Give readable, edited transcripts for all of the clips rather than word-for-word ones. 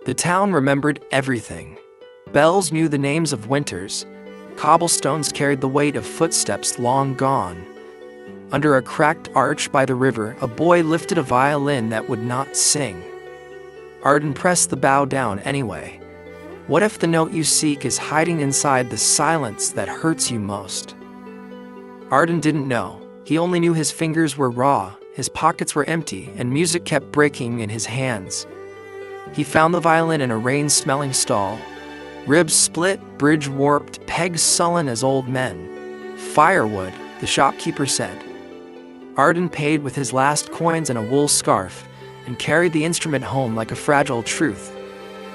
The town remembered everything. Bells knew the names of winters. Cobblestones carried the weight of footsteps long gone. Under a cracked arch by the river, a boy lifted a violin that would not sing. Arden pressed the bow down anyway. What if the note you seek is hiding inside the silence that hurts you most? Arden didn't know. He only knew his fingers were raw, his pockets were empty, and music kept breaking in his hands. He found the violin in a rain-smelling stall. Ribs split, bridge warped, pegs sullen as old men. Firewood, the shopkeeper said. Arden paid with his last coins and a wool scarf, and carried the instrument home like a fragile truth.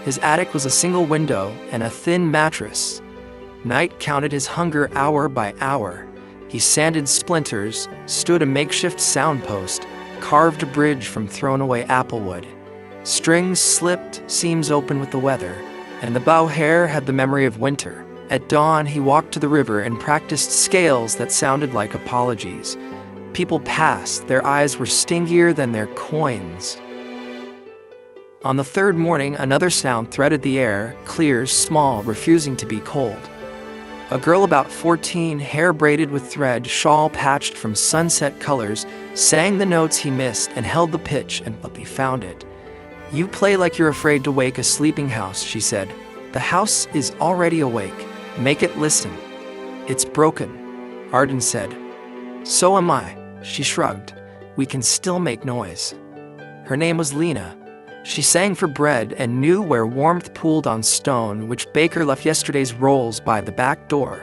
His attic was a single window and a thin mattress. Night counted his hunger hour by hour. He sanded splinters, stood a makeshift soundpost, carved a bridge from thrown-away applewood. Strings slipped, seams open with the weather, and the bow hair had the memory of winter. At dawn, he walked to the river and practiced scales that sounded like apologies. People passed, their eyes were stingier than their coins. On the third morning, another sound threaded the air, clear, small, refusing to be cold. A girl about 14, hair braided with thread, shawl patched from sunset colors, sang the notes he missed and held the pitch, and he found it. "You play like you're afraid to wake a sleeping house," she said. "The house is already awake. Make it listen." "It's broken," Arden said. "So am I," she shrugged. "We can still make noise." Her name was Lena. She sang for bread and knew where warmth pooled on stone, which Baker left yesterday's rolls by the back door.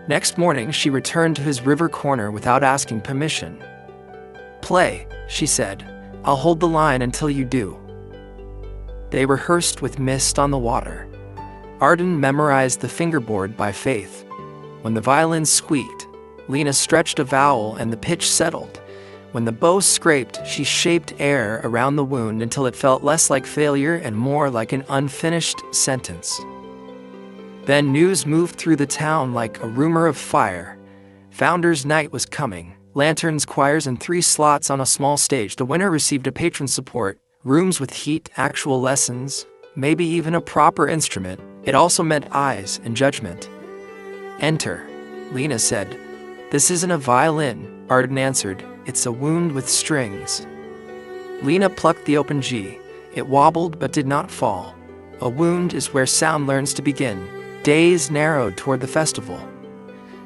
Next morning, she returned to his river corner without asking permission. "Play," she said. "I'll hold the line until you do." They rehearsed with mist on the water. Arden memorized the fingerboard by faith. When the violin squeaked, Lena stretched a vowel and the pitch settled. When the bow scraped, she shaped air around the wound until it felt less like failure and more like an unfinished sentence. Then news moved through the town like a rumor of fire. Founders' Night was coming. Lanterns, choirs, and 3 slots on a small stage. The winner received a patron support, rooms with heat, actual lessons, maybe even a proper instrument. It also meant eyes and judgment. "Enter," Lena said. "This isn't a violin," Arden answered. "It's a wound with strings." Lena plucked the open G. It wobbled but did not fall. A wound is where sound learns to begin. Days narrowed toward the festival.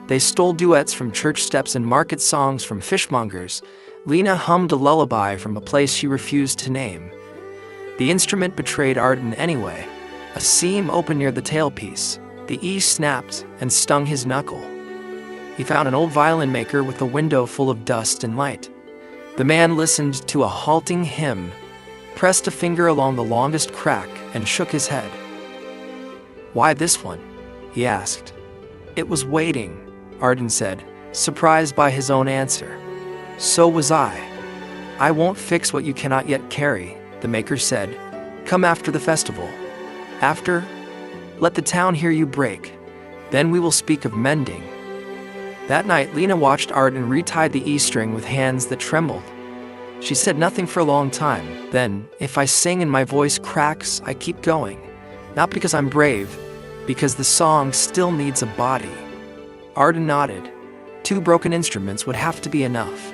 They stole duets from church steps and market songs from fishmongers. Lena hummed a lullaby from a place she refused to name. The instrument betrayed Arden anyway. A seam opened near the tailpiece. The E snapped and stung his knuckle. He found an old violin maker with a window full of dust and light. The man listened to a halting hymn, pressed a finger along the longest crack, and shook his head. "Why this one?" he asked. "It was waiting," Arden said, surprised by his own answer. "So was I." "I won't fix what you cannot yet carry," the maker said. "Come after the festival. After, let the town hear you break. Then we will speak of mending." That night, Lena watched Arden retie the E string with hands that trembled. She said nothing for a long time. Then, "If I sing and my voice cracks, I keep going. Not because I'm brave, because the song still needs a body." Arden nodded. 2 broken instruments would have to be enough.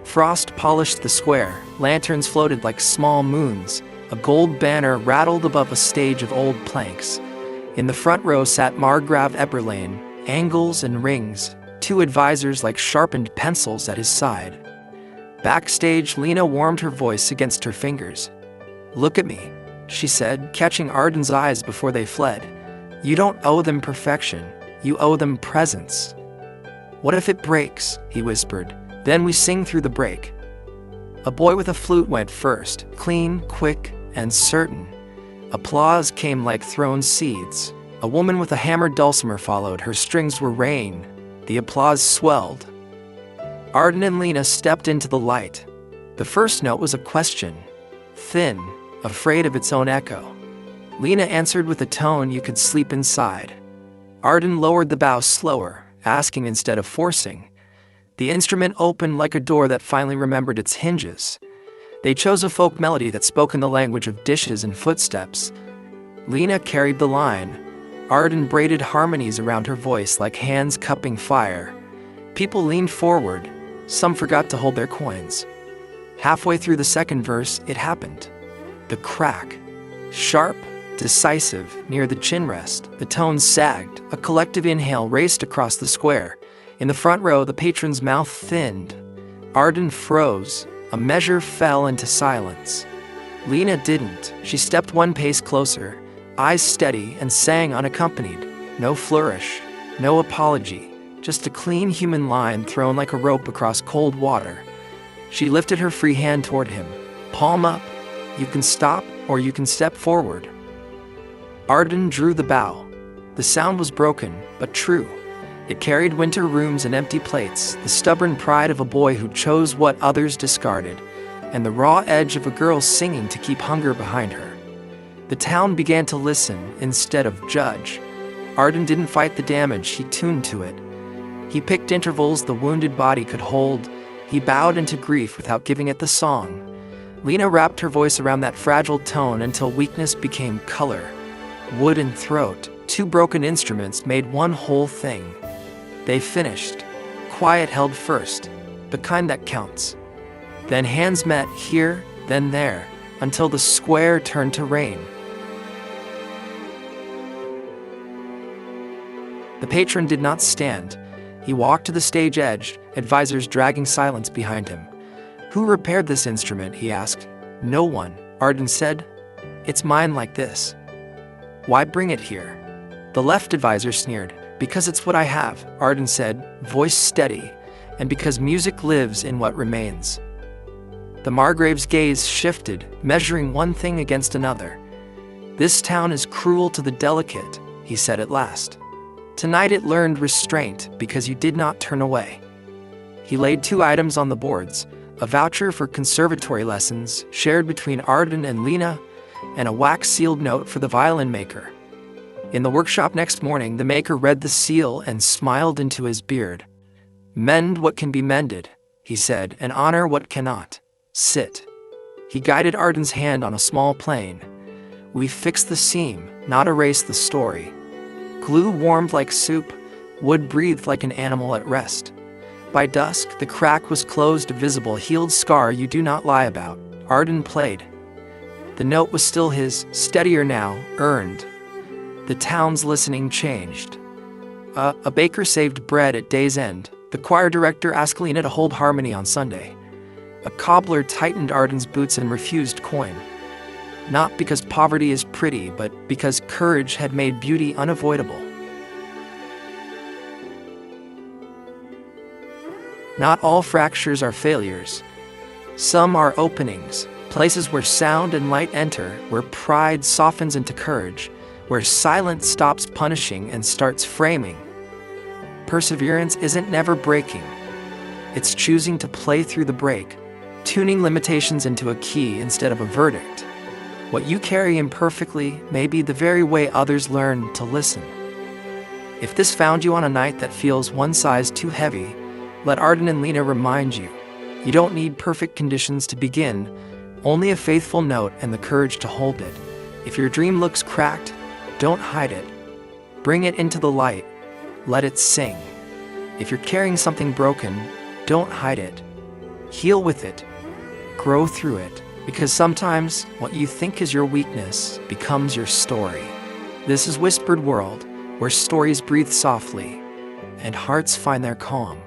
Frost polished the square. Lanterns floated like small moons. A gold banner rattled above a stage of old planks. In the front row sat Margrave Eberlane, angles and rings, 2 advisors like sharpened pencils at his side. Backstage, Lena warmed her voice against her fingers. "Look at me," she said, catching Arden's eyes before they fled. "You don't owe them perfection, you owe them presence." "What if it breaks?" he whispered. "Then we sing through the break." A boy with a flute went first, clean, quick, and certain. Applause came like thrown seeds. A woman with a hammered dulcimer followed. Her strings were rain. The applause swelled. Arden and Lena stepped into the light. The first note was a question, thin, afraid of its own echo. Lena answered with a tone you could sleep inside. Arden lowered the bow slower, asking instead of forcing. The instrument opened like a door that finally remembered its hinges. They chose a folk melody that spoke in the language of dishes and footsteps. Lena carried the line. Arden braided harmonies around her voice like hands cupping fire. People leaned forward. Some forgot to hold their coins. Halfway through the second verse, it happened. The crack. Sharp, decisive, near the chin rest, the tones sagged. A collective inhale raced across the square. In the front row, the patron's mouth thinned. Arden froze. A measure fell into silence. Lena didn't. She stepped one pace closer, eyes steady, and sang unaccompanied. No flourish, no apology, just a clean human line thrown like a rope across cold water. She lifted her free hand toward him. Palm up. You can stop or you can step forward. Arden drew the bow. The sound was broken, but true. It carried winter rooms and empty plates, the stubborn pride of a boy who chose what others discarded, and the raw edge of a girl singing to keep hunger behind her. The town began to listen instead of judge. Arden didn't fight the damage, he tuned to it. He picked intervals the wounded body could hold. He bowed into grief without giving it the song. Lena wrapped her voice around that fragile tone until weakness became color. Wood and throat, two broken instruments, made one whole thing. They finished. Quiet held first, the kind that counts. Then hands met here, then there, until the square turned to rain. The patron did not stand. He walked to the stage edge, advisors dragging silence behind him. Who repaired this instrument, he asked. No one, Arden said. It's mine like this. Why bring it here? The left advisor sneered. Because it's what I have, Arden said, voice steady, and because music lives in what remains. The Margrave's gaze shifted, measuring one thing against another. This town is cruel to the delicate, he said at last. Tonight it learned restraint because you did not turn away. He laid 2 items on the boards, a voucher for conservatory lessons shared between Arden and Lena, and a wax-sealed note for the violin maker. In the workshop next morning, the maker read the seal and smiled into his beard. Mend what can be mended, he said, and honor what cannot. Sit. He guided Arden's hand on a small plane. We fix the seam, not erase the story. Glue warmed like soup, wood breathed like an animal at rest. By dusk, the crack was closed, a visible, healed scar you do not lie about. Arden played. The note was still his, steadier now, earned. The town's listening changed. A baker saved bread at day's end. The choir director asked Lena to hold harmony on Sunday. A cobbler tightened Arden's boots and refused coin. Not because poverty is pretty, but because courage had made beauty unavoidable. Not all fractures are failures. Some are openings, places where sound and light enter, where pride softens into courage, where silence stops punishing and starts framing. Perseverance isn't never breaking. It's choosing to play through the break, tuning limitations into a key instead of a verdict. What you carry imperfectly may be the very way others learn to listen. If this found you on a night that feels one size too heavy, let Arden and Lena remind you, you don't need perfect conditions to begin, only a faithful note and the courage to hold it. If your dream looks cracked, don't hide it. Bring it into the light. Let it sing. If you're carrying something broken, don't hide it. Heal with it. Grow through it. Because sometimes what you think is your weakness becomes your story. This is Whispered World, where stories breathe softly and hearts find their calm.